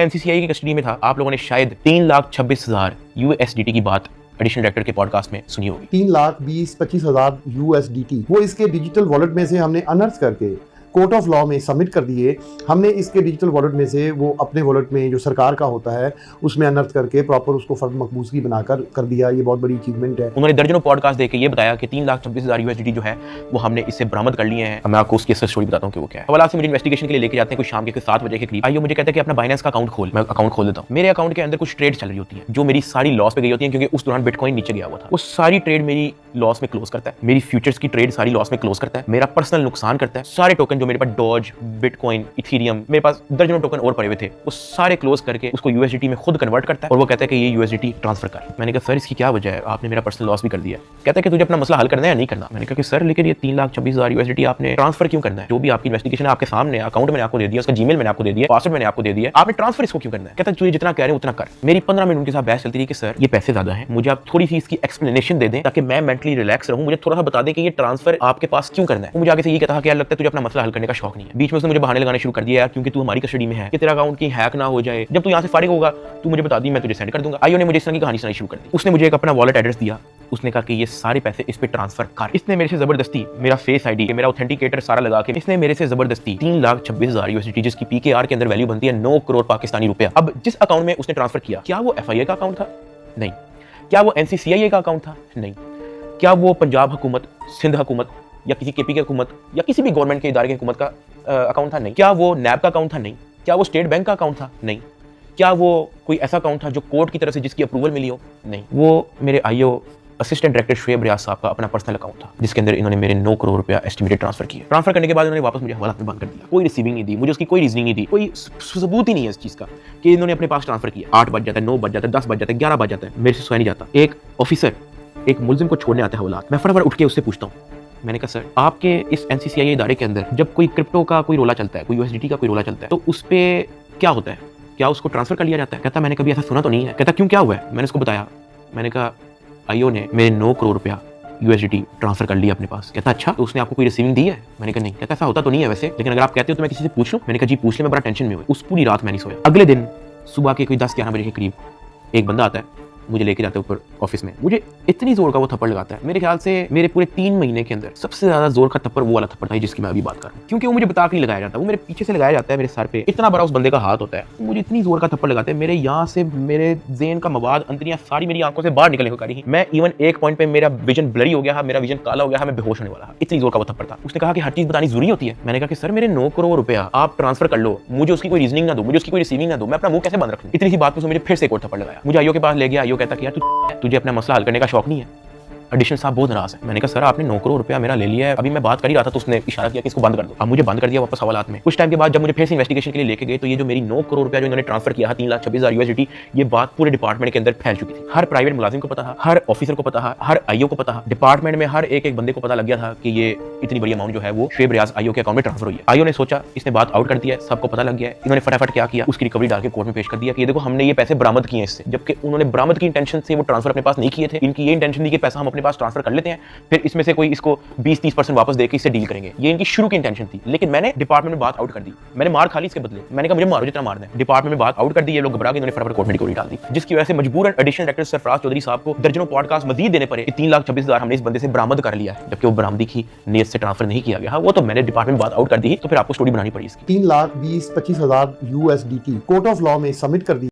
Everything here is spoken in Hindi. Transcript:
एनसीसीआई की कस्टडी में था। आप लोगों ने शायद 3,26,000 USDT की बात एडिशनल डायरेक्टर के पॉडकास्ट में सुनी होगी। 3,20,25,000 USDT वो इसके डिजिटल वॉलेट में से हमने अनर्थ करके कोर्ट ऑफ लॉ में सबमिट कर दिए। हमने इसके डिजिटल वॉलेट में से वो अपने वॉलेट में जो सरकार का होता है उसमें अनर्थ करके प्रॉपर उसको फर्द मकबूजगी बनाकर कर दिया। ये बहुत बड़ी अचीवमेंट है। उन्होंने दर्जनों पॉडकास्ट देके ये बताया कि 3,26,000 USDT जो है वो हमने इससे बरामद कर लिए हैं। मैं आपको उसकी स्टोरी बताता हूँ कि वो क्या है। हवाला से मुझे इन्वेस्टिगेशन के लिए लेके जाते हैं कुछ शाम के 7 बजे के करीब। आइयो मुझे कहता है कि अपना बाइनेंस का अकाउंट खोल। मैं अकाउंट खोल देता हूँ। मेरे अकाउंट के अंदर कुछ ट्रेड चल रही होती है जो मेरी सारी लॉस पे गई होती है, क्योंकि उस दौरान बिटकॉइन नीचे गया हुआ था। वो सारी ट्रेड मेरी लॉस में क्लोज करता है। मेरी फ्यूचर्स की ट्रेड सारी लॉस में क्लोज करता है। मेरा पर्सनल नुकसान करता है। सारे टोकन जो मेरे पास डॉज, बिटकॉइन, इथेरियम, मेरे पास दर्जनों टोकन और पड़े हुए थे, वो सारे क्लोज करके उसको USDT में खुद कन्वर्ट करता है और वो कहता है कि ये USDT ट्रांसफर कर। मैंने कहा सर इसकी क्या वजह है, आपने मेरा पर्सनल लॉस भी कर दिया। कहता है कि तुझे अपना मसला हल करना है या नहीं करना। मैंने कहा कि सर लेकिन ये 3,26,000 USDT आपने ट्रांसफर क्यों करना है? जो भी आपकी इन्वेस्टिगेशन है आपके सामने, अकाउंट मैंने आपको दे दिया, उसका जीमेल मैंने आपको दे दिया, पासवर्ड मैंने आपको दे दिया, आपने ट्रांसफर इसको क्यों करना है? कहता है तुझे जितना कह रहे हो उतना कर। मेरी 15 मिनट उनके साथ बहस चलती रही कि सर ये पैसे ज्यादा हैं, मुझे आप थोड़ी सी इसकी एक्सप्लेनेशन दे दें ताकि मैं मेंटली रिलैक्स रहूं, मुझे थोड़ा सा बता दें कि ये ट्रांसफर आपके पास क्यों करना है। वो मुझे आगे से ये कहता कि यार लगता है तुझे अपना मसला हल करने का शौक नहीं है। बीच में उसने मुझे बहाने लगाने शुरू कर दिया, यार क्योंकि तू हमारी कस्टडी में है कि तेरा अकाउंट की हैक ना हो जाए, जब तू यहाँ से फारिग होगा तू मुझे बता दी, मैं तुझे सेंड कर दूंगा। आइयो ने मुझे इस तरह की कहानी सुनाई शुरू कर दी। उसने मुझे एक अपना वॉलेट एड्रेस दिया। उसने कहा कि ये सारे पैसे इस पे ट्रांसफर कर। इसने मेरे से जबरदस्ती मेरा फेस आईडी, मेरा ऑथेंटिकेटर सारा लगा के इसने मेरे से जबरदस्ती 3,26,000 USDT जिसकी PKR के अंदर वैल्यू बनती है 9 करोड़ पाकिस्तानी रुपया। अब जिस अकाउंट में उसने ट्रांसफर किया, क्या वो FIA का अकाउंट था? नहीं। क्या वो NCCIA का अकाउंट था? नहीं। क्या वो पंजाब हुकूमत, सिंध हुकूमत या किसी KP की हुकूमत या किसी भी गवर्नमेंट के इदारे की हुकूमत का अकाउंट था? नहीं। क्या वो NAB का अकाउंट था? नहीं। क्या वो स्टेट बैंक का अकाउंट था? नहीं। क्या वो कोई ऐसा अकाउंट था जो कोर्ट की तरफ से जिसकी अप्रूवल मिली हो? नहीं। वो मेरे IO असिस्टेंट डायरेक्टर शुएब रियाज साहब का अपना पर्सनल अकाउंट था जिसके अंदर इन्होंने मेरे 9 करोड़ रुपया एस्टिमेटेड ट्रांसफर किए। ट्रांसफर करने के बाद इन्होंने वापस मुझे हवाला में बंद कर दिया। कोई रिसीविंग नहीं दी, मुझे उसकी कोई रीजनिंग नहीं दी, कोई सबूत ही नहीं है इस चीज का कि इन्होंने अपने पास ट्रांसफर किया। 8 बज जाता है, 9 बज जाता है, 10 बज जाता है, 11 बज जाता है, मेरे से सोया नहीं जाता। एक ऑफिसर एक मुलजिम को छोड़ने आता है हवाला, मैं फटाफट उठ के उससे पूछता हूँ, मैंने कहा सर आपके इस NCCIA इदारे के अंदर जब कोई क्रिप्टो का कोई रोला चलता है, कोई USDT का कोई रोला चलता है, तो उस पर क्या होता है? क्या उसको ट्रांसफर कर लिया जाता है? कहता मैंने कभी ऐसा सुना तो नहीं है। कहता क्यों, क्या हुआ है? मैंने उसको बताया। मैंने कहा IO ने मेरे 9 करोड़ रुपया USDT ट्रांसफर कर लिया अपने पास। कहता अच्छा, तो उसने आपको कोई रिसीविंग दी है? मैंने कहा नहीं। कहता ऐसा होता तो नहीं है वैसे, लेकिन अगर आप कहते हो तो मैं किसी से पूछ लूं। मैंने कहा जी पूछ ले, मैं बड़ा टेंशन में हूं। उस पूरी रात मैं नहीं सोया। अगले दिन सुबह के कोई 10-11 बजे के करीब एक बंदा आता है, मुझे लेके जाते ऊपर ऑफिस में। मुझे इतनी जोर का वो थप्पड़ लगाता है, मेरे ख्याल से मेरे पूरे 3 महीने के अंदर सबसे ज्यादा जोर का थप्पड़ वो वाला थप्पड़ था जिसकी मैं अभी बात कर रहा हूँ। क्योंकि वो मुझे बता के नहीं लगाया जाता, वो मेरे पीछे से लगाया जाता है, मेरे सर पे इतना बड़ा उस बंदे का हाथ होता है। मुझे इतनी जोर का थप्पड़ लगाते हैं, मेरे यहाँ से मेरे ज़हन का मवाद, अंतरियां सारी मेरी आंखों से बाहर निकलने को करी। मैं इवन एक पॉइंट पे मेरा विजन ब्लरी हो गया, मेरा विजन काला हो गया, मैं बेहोश होने वाला। इतनी जोर का वो थप्पड़ था। उसने कहा कि हर चीज बतानी जरूरी होती है। मैंने कहा कि सर मेरे 9 करोड़ रुपया आप ट्रांसफर कर लो, मुझे उसकी कोई रीजनिंग ना दो, मुझे उसकी कोई रिसीविंग ना दो, मैं अपना मुंह कैसे बंद रखूं? इतनी सी बात पे मुझे फिर से एक और थप्पड़ लगाया। मुझे IO के पास ले गया। IO कहता कि यार तुझे अपना मसला हल करने का शौक नहीं है। एडिशनल साहब बहुत नाराज है। मैंने कहा सर आपने 9 करोड़ रुपया मेरा ले लिया है, अभी मैं बात कर ही रहा था तो उसने इशारा किया कि इसको बंद कर दो। अब मुझे बंद कर दिया वापस हवालात में। कुछ टाइम के बाद जब मुझे फिर से इन्वेस्टिगेशन के लिए लेके गए तो ये जो मेरी 9 करोड़ रुपया जो इन्होंने ट्रांसफर किया 3,26,000 USDT, ये बात पूरे डिपार्टमेंट के अंदर फैल चुकी थी। हर प्राइवेट मुलाजिम को पता था, हर ऑफिसर को पता था, हर IO को पता था, डिपार्टमेंट में हर एक बंदे को पता लग गया था कि ये इतनी बड़ी अमाउंट जो है वो शुएब रियाज IO के अकाउंट में ट्रांसफर हुई है। IO ने सोचा इसने बात आउट कर दिया है, सबको पता लग गया है। इन्होंने फटाफट क्या किया, उसकी रिकवरी डाल के कोर्ट में पेश कर दिया कि ये देखो हमने ये पैसे बरामद किए इससे, जबकि उन्होंने बरामद की इंटेंशन से वो ट्रांसफर अपने पास नहीं किए थे। इनकी ये इंटेंशन थी कि पैसा हम अपने पास ट्रांसफर कर लेते हैं, फिर इसमें से कोई इसको 20-30% वापस देके इससे डील करेंगे। ये इनकी शुरू की इंटेंशन थी, लेकिन मैंने डिपार्टमेंट में बात आउट कर दी। मैंने मार खा ली इसके बदले। मैंने कहा मुझे मारो जितना मारना है। डिपार्टमेंट में बात आउट कर दी, ये लोग घबरा गए, इन्होंने फटाफट कोर्ट में रिकवरी डाल दी, जिसकी वजह से मजबूरन एडिशनल डायरेक्टर सरफराज चौधरी साहब को दर्जनों पॉडकास्ट मजीद देने पड़े। 3,26,000 हमने इस बंदे से बरामद कर लिया है, जबकि वो बरामदी की नीयत से ट्रांसफर नहीं किया गया। वो तो मैंने डिपार्टमेंट में बात आउट कर दी, तो फिर आपको स्टोरी बनानी पड़ी इसकी। 3,20,25,000 USDT कोर्ट ऑफ लॉ में सबमिट कर दी।